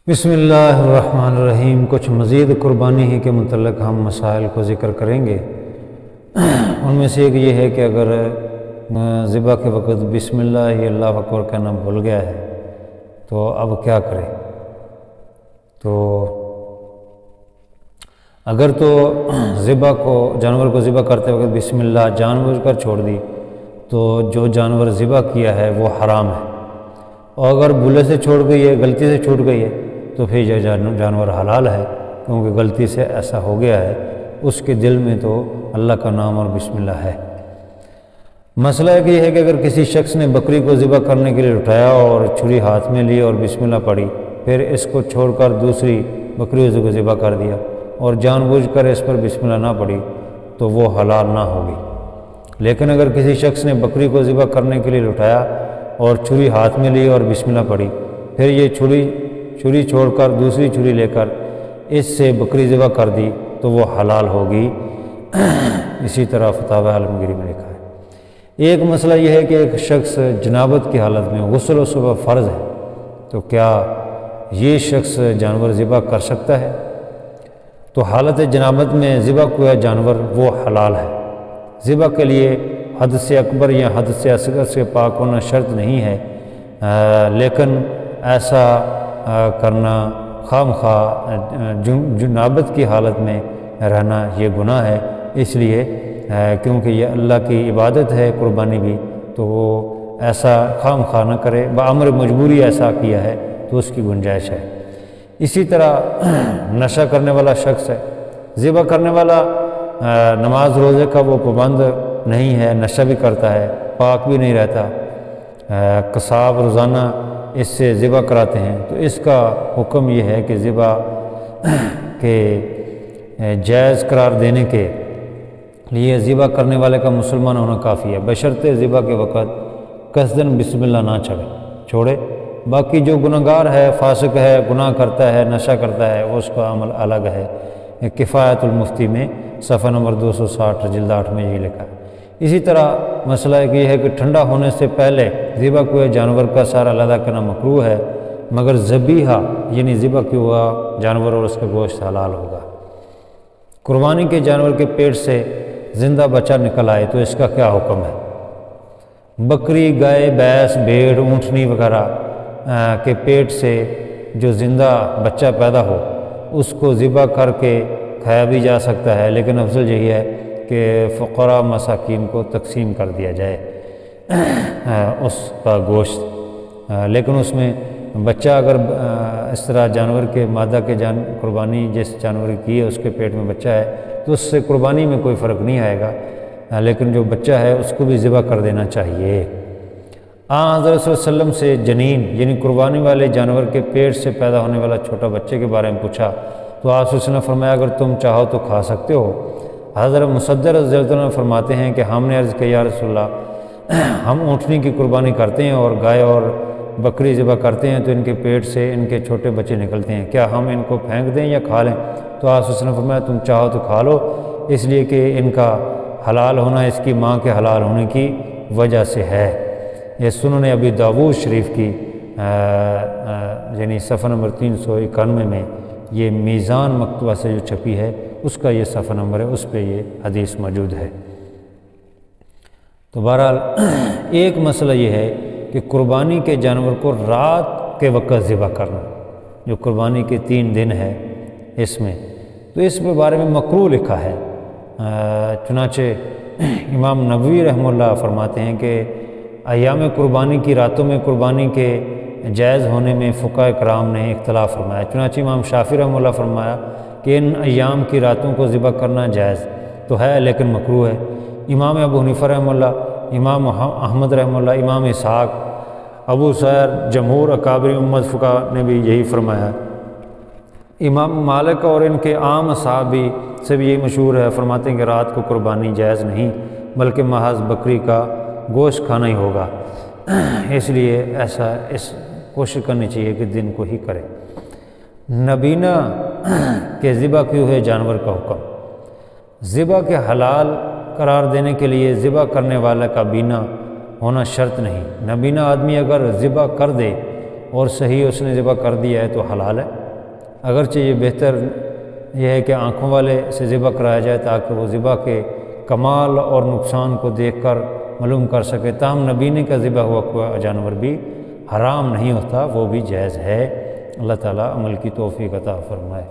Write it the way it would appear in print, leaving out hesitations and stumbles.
بسم اللہ الرحمن الرحیم۔ کچھ مزید قربانی ہی کے متعلق ہم مسائل کو ذکر کریں گے۔ ان میں سے ایک یہ ہے کہ اگر ذبح کے وقت بسم اللہ اکبر کہنا بھول گیا ہے تو اب کیا کرے؟ تو اگر تو جانور کو ذبح کرتے وقت بسم اللہ جان بوجھ کر چھوڑ دی تو جو جانور ذبح کیا ہے وہ حرام ہے، اور اگر بھولے سے چھوڑ گئی ہے، غلطی سے چھوٹ گئی ہے تو پھر یہ جانور حلال ہے، کیونکہ غلطی سے ایسا ہو گیا ہے، اس کے دل میں تو اللہ کا نام اور بسم اللہ ہے۔ مسئلہ ایک یہ ہے کہ اگر کسی شخص نے بکری کو ذبح کرنے کے لیے اٹھایا اور چھری ہاتھ میں لی اور بسم اللہ پڑھی، پھر اس کو چھوڑ کر دوسری بکری کو ذبح کر دیا اور جان بوجھ کر اس پر بسم اللہ نہ پڑھی تو وہ حلال نہ ہوگی۔ لیکن اگر کسی شخص نے بکری کو ذبح کرنے کے لیے اٹھایا اور چھری ہاتھ میں لی اور بسم اللہ پڑھی، پھر یہ چھری چھوڑ کر دوسری چھری لے کر اس سے بکری ذبح کر دی تو وہ حلال ہوگی۔ اسی طرح فتاوی عالمگیری میں لکھا ہے۔ ایک مسئلہ یہ ہے کہ ایک شخص جنابت کی حالت میں غسل و صبح فرض ہے، تو کیا یہ شخص جانور ذبح کر سکتا ہے؟ تو حالت جنابت میں ذبح کیا جانور وہ حلال ہے۔ ذبح کے لیے حد سے اکبر یا حد سے اصغر سے پاک ہونا شرط نہیں ہے، لیکن ایسا کرنا خواہ جنابت کی حالت میں رہنا یہ گناہ ہے، اس لیے کیونکہ یہ اللہ کی عبادت ہے قربانی بھی، تو وہ ایسا خواہ نہ کرے، بامر مجبوری ایسا کیا ہے تو اس کی گنجائش ہے۔ اسی طرح نشہ کرنے والا شخص ہے، ذبح کرنے والا نماز روزے کا وہ پابند نہیں ہے، نشہ بھی کرتا ہے، پاک بھی نہیں رہتا، قصاب روزانہ اس سے ذبح کراتے ہیں، تو اس کا حکم یہ ہے کہ ذبح کے جائز قرار دینے کے لیے ذبح کرنے والے کا مسلمان ہونا کافی ہے، بشرطِ ذبح کے وقت قصداً بسم اللہ نہ چھوڑے۔ باقی جو گناہگار ہے، فاسق ہے، گناہ کرتا ہے، نشہ کرتا ہے، اس کا عمل الگ ہے۔ کفایت المفتی میں صفحہ نمبر 260 جلد 8 میں یہی لکھا ہے۔ اسی طرح مسئلہ ایک یہ ہے کہ ٹھنڈا ہونے سے پہلے ذبح کیے جانور کا سارا علیحدہ کرنا مکروہ ہے، مگر ذبیحہ یعنی ذبح کیا ہوا جانور اور اس کا گوشت حلال ہوگا۔ قربانی کے جانور کے پیٹ سے زندہ بچہ نکل آئے تو اس کا کیا حکم ہے؟ بکری، گائے، بھینس، بھیڑ، اونٹنی وغیرہ کے پیٹ سے جو زندہ بچہ پیدا ہو اس کو ذبح کر کے کھایا بھی جا سکتا ہے، لیکن افضل یہی ہے کہ فقراء مساکین کو تقسیم کر دیا جائے اس کا گوشت، لیکن اس میں بچہ اگر اس طرح جانور کے مادہ کے قربانی جس جانور کی ہے اس کے پیٹ میں بچہ ہے تو اس سے قربانی میں کوئی فرق نہیں آئے گا، لیکن جو بچہ ہے اس کو بھی ذبح کر دینا چاہیے۔ حضرت صلی اللہ علیہ وسلم سے جنین یعنی قربانی والے جانور کے پیٹ سے پیدا ہونے والا چھوٹا بچے کے بارے میں پوچھا تو آپ صلی اللہ علیہ وسلم نے فرمایا اگر تم چاہو تو کھا سکتے ہو۔ حضرت مصدر رضی اللہ عنہ فرماتے ہیں کہ ہم نے عرض کیا یا رسول اللہ، ہم اونٹنی کی قربانی کرتے ہیں اور گائے اور بکری ذبح کرتے ہیں تو ان کے پیٹ سے ان کے چھوٹے بچے نکلتے ہیں، کیا ہم ان کو پھینک دیں یا کھا لیں؟ تو آپ صلی اللہ علیہ وسلم نے فرمایا تم چاہو تو کھا لو، اس لیے کہ ان کا حلال ہونا اس کی ماں کے حلال ہونے کی وجہ سے ہے۔ یہ سنن ابی داؤد شریف کی یعنی صفحہ نمبر 391 میں یہ میزان مکتوبہ سے جو چھپی ہے اس کا یہ صفحہ نمبر ہے، اس پہ یہ حدیث موجود ہے۔ تو بہرحال ایک مسئلہ یہ ہے کہ قربانی کے جانور کو رات کے وقت ذبح کرنا، جو قربانی کے 3 دن ہے اس میں، تو اس کے بارے میں مکروہ لکھا ہے۔ چنانچہ امام نووی رحمہ اللہ فرماتے ہیں کہ ایام قربانی کی راتوں میں قربانی کے جائز ہونے میں فقہاء کرام نے اختلاف فرمایا۔ چنانچہ امام شافعی رحمہ اللہ فرمایا کہ ان ایام کی راتوں کو ذبح کرنا جائز تو ہے لیکن مکروہ ہے۔ امام ابو حنیفہ رحمہ اللہ، امام احمد رحمہ اللہ، امام اسحاق، ابو سعیر، جمہور اکابر امت فقہاء نے بھی یہی فرمایا۔ امام مالک اور ان کے عام اصحاب بھی سے بھی یہی مشہور ہے، فرماتے ہیں کہ رات کو قربانی جائز نہیں بلکہ محض بکری کا گوشت کھانا ہی ہوگا، اس لیے ایسا کوشش کرنی چاہیے کہ دن کو ہی کرے۔ نبینہ کے ذبح کیے ہوئے جانور کا حکم، ذبح کے حلال قرار دینے کے لیے ذبح کرنے والا کا بینا ہونا شرط نہیں۔ نبینہ آدمی اگر ذبح کر دے اور صحیح اس نے ذبح کر دیا ہے تو حلال ہے۔ اگرچہ یہ بہتر یہ ہے کہ آنکھوں والے سے ذبح کرایا جائے تاکہ وہ ذبح کے کمال اور نقصان کو دیکھ کر معلوم کر سکے، تاہم نبینے کا ذبح ہوا جانور بھی حرام نہیں ہوتا، وہ بھی جائز ہے۔ اللہ تعالیٰ عمل کی توفیق عطا فرمائے۔